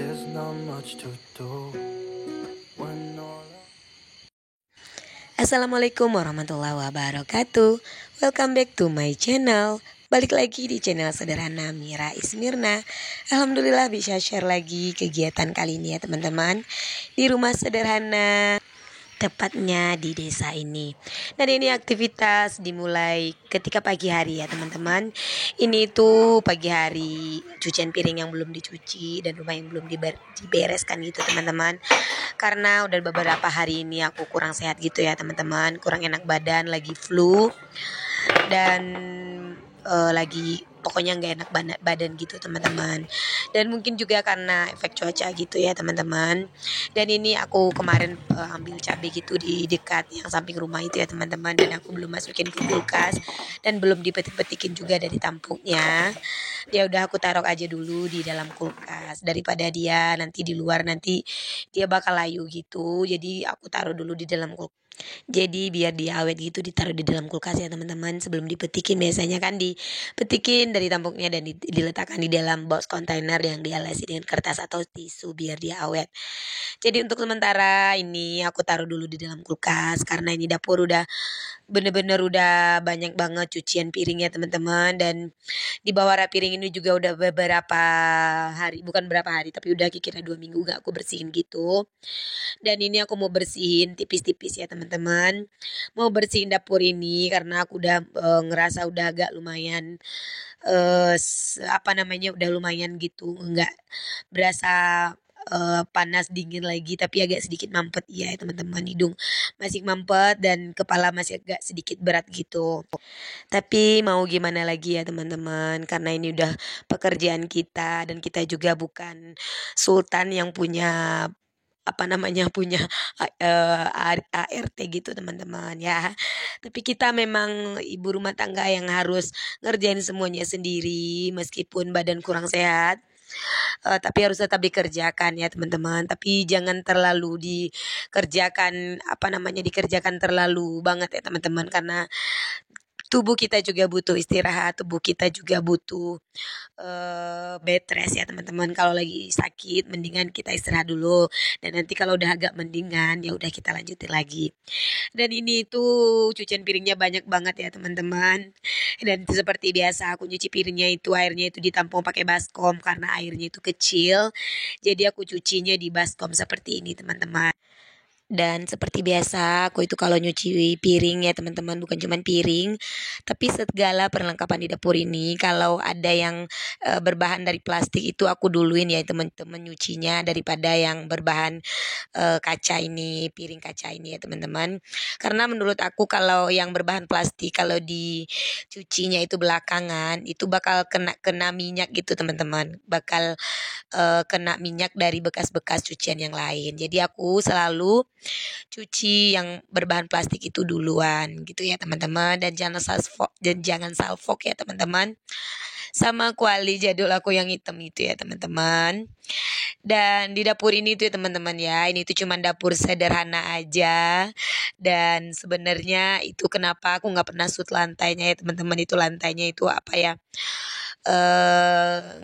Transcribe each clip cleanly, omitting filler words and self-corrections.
there's not much to do when all Assalamualaikum warahmatullahi wabarakatuh. Welcome back to my channel. Balik lagi di channel sederhana Mira Ismirna. Alhamdulillah bisa share lagi kegiatan kali ini ya teman-teman, di rumah sederhana, tepatnya di desa ini. Dan ini aktivitas dimulai ketika pagi hari ya teman-teman. Ini tuh pagi hari, cucian piring yang belum dicuci dan rumah yang belum dibereskan gitu teman-teman. Karena udah beberapa hari ini aku kurang sehat gitu ya teman-teman, kurang enak badan, lagi flu dan lagi pokoknya nggak enak badan gitu teman-teman. Dan mungkin juga karena efek cuaca gitu ya teman-teman. Dan ini aku kemarin ambil cabai gitu di dekat yang samping rumah itu ya teman-teman, dan aku belum masukin ke kulkas dan belum dipetik-petikin juga dari tampuknya. Ya udah aku taruh aja dulu di dalam kulkas daripada dia nanti di luar, nanti dia bakal layu gitu. Jadi aku taruh dulu di dalam kulkas. Jadi biar dia awet gitu ditaruh di dalam kulkas ya teman-teman, sebelum dipetikin. Biasanya kan dipetikin dari tampuknya dan diletakkan di dalam box kontainer yang dialasi dengan kertas atau tisu biar dia awet. Jadi untuk sementara ini aku taruh dulu di dalam kulkas karena ini dapur udah bener-bener udah banyak banget cucian piringnya teman-teman. Dan di bawah rak piring ini juga udah beberapa hari, bukan berapa hari tapi udah kira 2 minggu gak aku bersihin gitu. Dan ini aku mau bersihin tipis-tipis ya teman-teman. Mau bersihin dapur ini karena aku udah ngerasa udah agak lumayan udah lumayan gitu, nggak berasa panas dingin lagi, tapi agak sedikit mampet ya teman-teman. Hidung masih mampet dan kepala masih agak sedikit berat gitu. Tapi mau gimana lagi ya teman-teman, karena ini udah pekerjaan kita dan kita juga bukan sultan yang punya punya ART gitu teman-teman ya. Tapi kita memang ibu rumah tangga yang harus ngerjain semuanya sendiri meskipun badan kurang sehat. Tapi harus tetap dikerjakan ya teman-teman. Tapi jangan terlalu dikerjakan terlalu banget ya teman-teman, karena tubuh kita juga butuh istirahat, tubuh kita juga butuh bed rest ya teman-teman. Kalau lagi sakit mendingan kita istirahat dulu, dan nanti kalau udah agak mendingan ya udah kita lanjutin lagi. Dan ini tuh cucian piringnya banyak banget ya teman-teman. Dan seperti biasa aku nyuci piringnya itu airnya itu ditampung pakai baskom karena airnya itu kecil. Jadi aku cucinya di baskom seperti ini teman-teman. Dan seperti biasa aku itu kalau nyuci piring ya teman-teman, bukan cuman piring tapi segala perlengkapan di dapur ini. Kalau ada yang berbahan dari plastik itu aku duluin ya teman-teman nyucinya, daripada yang berbahan kaca ini, piring kaca ini ya teman-teman. Karena menurut aku kalau yang berbahan plastik kalau dicucinya itu belakangan itu bakal kena minyak gitu teman-teman, bakal kena minyak dari bekas-bekas cucian yang lain. Jadi aku selalu cuci yang berbahan plastik itu duluan gitu ya teman-teman. Dan jangan salfok ya teman-teman, sama kuali jadul aku yang hitam itu ya teman-teman. Dan di dapur ini tuh ya teman-teman ya, ini tuh cuman dapur sederhana aja. Dan sebenarnya itu kenapa aku nggak pernah sut lantainya ya teman-teman. Itu lantainya itu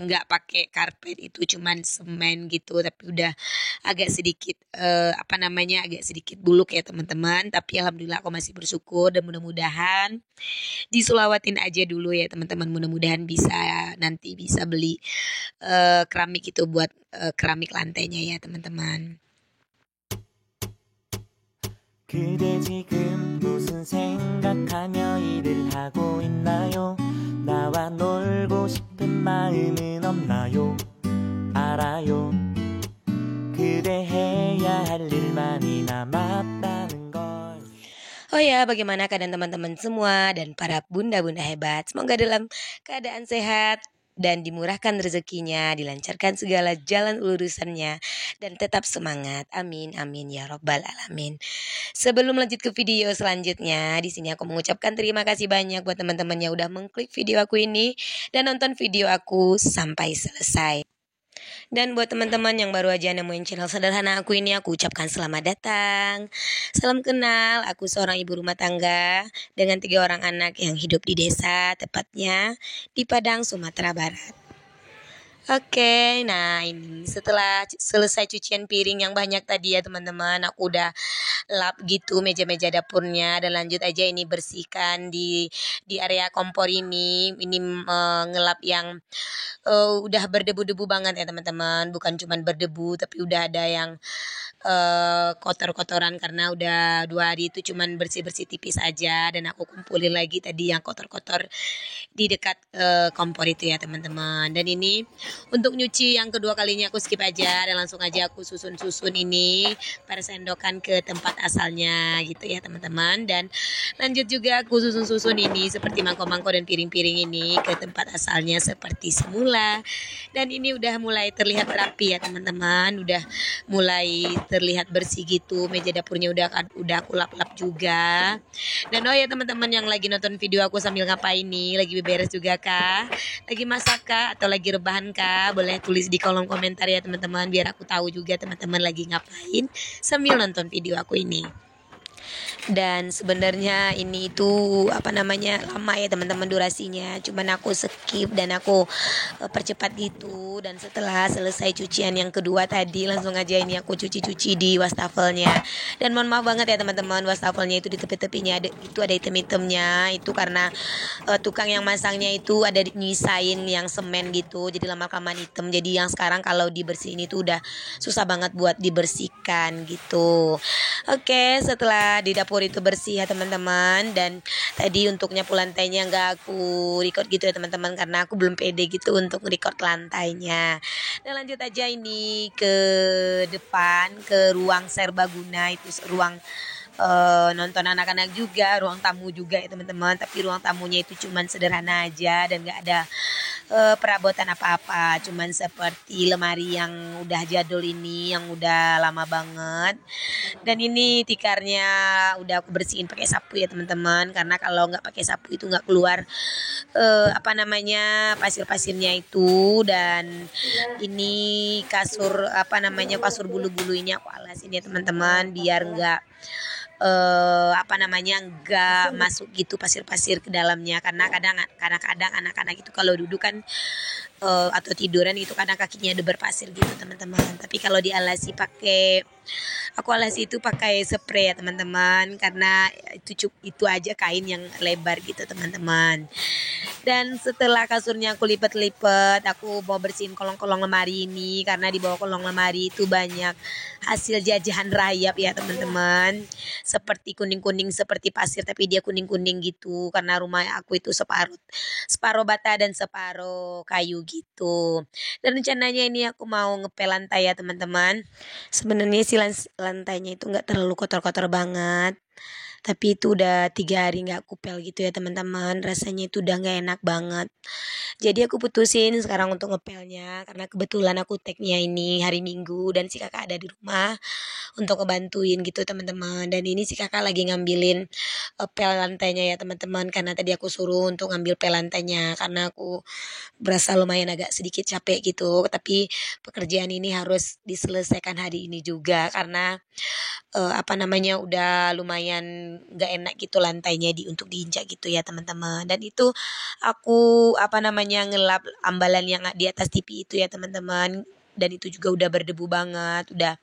nggak pakai karpet, itu cuman semen gitu, tapi udah agak sedikit agak sedikit buluk ya teman-teman. Tapi alhamdulillah aku masih bersyukur, dan mudah-mudahan disulawatin aja dulu ya teman-teman. Mudah-mudahan nanti bisa beli keramik itu buat keramik lantainya ya teman-teman. 그대 지금 무슨 생각하며 일을 하고 있나요? 나와 놀고 싶은 마음은 없나요? 알아요. 그대 해야 할 일만이 남았다는 걸. Oh ya, bagaimana keadaan teman-teman semua dan para bunda-bunda hebat? Semoga dalam keadaan sehat dan dimurahkan rezekinya, dilancarkan segala jalan urusannya, dan tetap semangat. Amin, amin ya robbal alamin. Sebelum lanjut ke video selanjutnya, di sini aku mengucapkan terima kasih banyak buat teman-teman yang udah mengklik video aku ini dan nonton video aku sampai selesai. Dan buat teman-teman yang baru aja nemuin channel sederhana aku ini, aku ucapkan selamat datang. Salam kenal, aku seorang ibu rumah tangga dengan 3 orang anak yang hidup di desa, tepatnya di Padang, Sumatera Barat. Oke, nah ini setelah selesai cucian piring yang banyak tadi ya teman-teman, aku udah lap gitu meja-meja dapurnya dan lanjut aja ini bersihkan di area kompor ini. Ini ngelap yang udah berdebu-debu banget ya teman-teman, bukan cuman berdebu tapi udah ada yang kotor-kotoran karena udah 2 hari itu cuman bersih-bersih tipis aja, dan aku kumpulin lagi tadi yang kotor-kotor di dekat kompor itu ya teman-teman. Dan ini untuk nyuci yang kedua kalinya aku skip aja dan langsung aja aku susun-susun ini persendokan ke tempat asalnya gitu ya teman-teman. Dan lanjut juga aku susun-susun ini seperti mangkok-mangkok dan piring-piring ini ke tempat asalnya seperti semula. Dan ini udah mulai terlihat rapi ya teman-teman, udah mulai terlihat bersih gitu. Meja dapurnya udah aku lap-lap juga. Dan oh ya teman-teman yang lagi nonton video aku sambil ngapain nih, lagi beres juga kah? Lagi masak kah? Atau lagi rebahan kah? Boleh tulis di kolom komentar ya teman-teman, biar aku tahu juga teman-teman lagi ngapain sambil nonton video aku ini. Dan sebenarnya ini itu lama ya teman-teman durasinya, cuman aku skip dan aku percepat gitu. Dan setelah selesai cucian yang kedua tadi, langsung aja ini aku cuci-cuci di wastafelnya. Dan mohon maaf banget ya teman-teman, wastafelnya itu di tepi-tepinya itu ada item-itemnya, itu karena tukang yang masangnya itu ada nyisain yang semen gitu, jadi lama-kelamaan hitam. Jadi yang sekarang kalau dibersihin itu udah susah banget buat dibersihkan gitu. Oke, setelah di dapur itu bersih ya teman-teman, dan tadi untuk nyapu lantainya nggak aku record gitu ya teman-teman, karena aku belum pede gitu untuk record lantainya. Dan lanjut aja ini ke depan, ke ruang serbaguna, itu ruang nonton anak-anak juga, ruang tamu juga ya teman-teman. Tapi ruang tamunya itu cuman sederhana aja dan nggak ada perabotan apa-apa, cuman seperti lemari yang udah jadul ini, yang udah lama banget. Dan ini tikarnya udah aku bersihin pakai sapu ya teman-teman, karena kalau nggak pakai sapu itu nggak keluar pasir-pasirnya itu. Dan ini kasur bulu-bulu ini aku alasin ya teman-teman, biar nggak nggak masuk gitu pasir-pasir ke dalamnya, karena kadang-kadang anak-anak itu kalau duduk kan atau tiduran itu kadang kakinya ada berpasir gitu teman-teman. Tapi kalau aku alasi itu pakai spray ya teman-teman, karena itu aja kain yang lebar gitu teman-teman. Dan setelah kasurnya aku lipat-lipat, aku mau bersihin kolong-kolong lemari ini, karena di bawah kolong lemari itu banyak hasil jajahan rayap ya teman-teman, seperti kuning-kuning seperti pasir tapi dia kuning-kuning gitu, karena rumah aku itu separuh bata dan separuh kayu gitu. Dan rencananya ini aku mau ngepel lantai ya teman-teman. Sebenarnya sih lantainya itu nggak terlalu kotor-kotor banget, tapi itu udah 3 hari nggak aku pel gitu ya teman-teman, rasanya itu udah nggak enak banget. Jadi aku putusin sekarang untuk ngepelnya, karena kebetulan aku tagnya ini hari Minggu dan si kakak ada di rumah untuk ngebantuin gitu teman-teman. Dan ini si kakak lagi ngambilin pel lantainya ya teman-teman, karena tadi aku suruh untuk ngambil pel lantainya, karena aku berasa lumayan agak sedikit capek gitu. Tapi pekerjaan ini harus diselesaikan hari ini juga, karena udah lumayan nggak enak gitu lantainya untuk diinjak gitu ya teman-teman. Dan itu aku ngelap ambalan yang di atas TV itu ya teman-teman, dan itu juga udah berdebu banget. Udah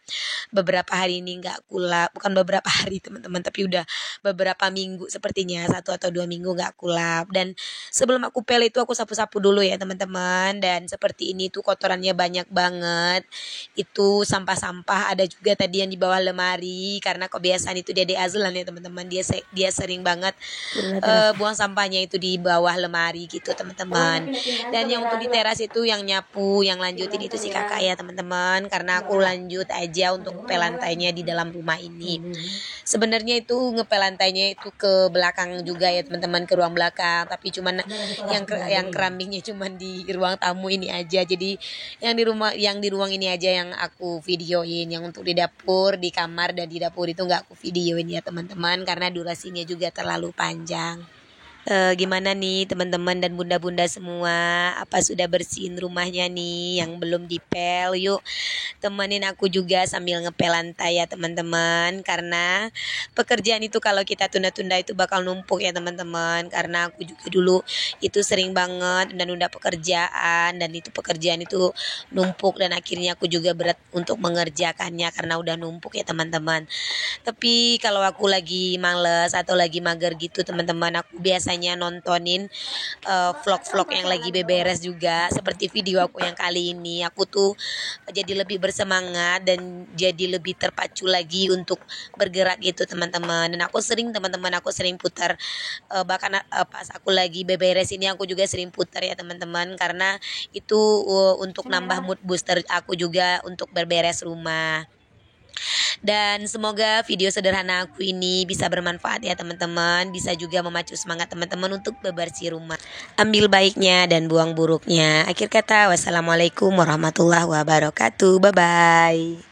beberapa hari ini nggak kulap, bukan beberapa hari teman-teman, tapi udah beberapa minggu sepertinya, 1 atau 2 minggu nggak kulap. Dan sebelum aku pel itu aku sapu-sapu dulu ya teman-teman. Dan seperti ini tuh kotorannya banyak banget, itu sampah-sampah ada juga tadi yang di bawah lemari, karena kebiasaan itu Dede Azlan ya teman-teman, dia sering banget buang sampahnya itu di bawah lemari gitu teman-teman. Dan yang untuk di teras itu yang nyapu, yang lanjutin itu si kakak ya teman-teman, karena aku lanjut aja untuk ngepel lantainya di dalam rumah ini. Sebenarnya itu ngepel lantainya itu ke belakang juga ya teman-teman, ke ruang belakang, tapi cuman yang keramiknya cuman di ruang tamu ini aja. Jadi yang di ruang ini aja yang aku videoin, yang untuk di dapur, di kamar dan di dapur itu nggak aku videoin ya teman-teman, karena durasinya juga terlalu panjang. Gimana nih teman-teman dan bunda-bunda semua? Apa sudah bersihin rumahnya nih yang belum dipel? Yuk temenin aku juga sambil ngepel lantai ya teman-teman. Karena pekerjaan itu kalau kita tunda-tunda itu bakal numpuk ya teman-teman. Karena aku juga dulu itu sering banget nunda-nunda pekerjaan, dan itu pekerjaan itu numpuk dan akhirnya aku juga berat untuk mengerjakannya karena udah numpuk ya teman-teman. Tapi kalau aku lagi males atau lagi mager gitu teman-teman, aku biasanya nontonin vlog-vlog yang lagi beberes juga. Seperti video aku yang kali ini, aku tuh jadi lebih bersemangat dan jadi lebih terpacu lagi untuk bergerak gitu teman-teman. Dan aku sering putar, bahkan pas aku lagi beberes ini aku juga sering putar ya teman-teman, karena itu untuk nambah mood booster aku juga untuk berberes rumah. Dan semoga video sederhana aku ini bisa bermanfaat ya teman-teman. Bisa juga memacu semangat teman-teman untuk bebersih rumah. Ambil baiknya dan buang buruknya. Akhir kata, wassalamualaikum warahmatullahi wabarakatuh. Bye-bye.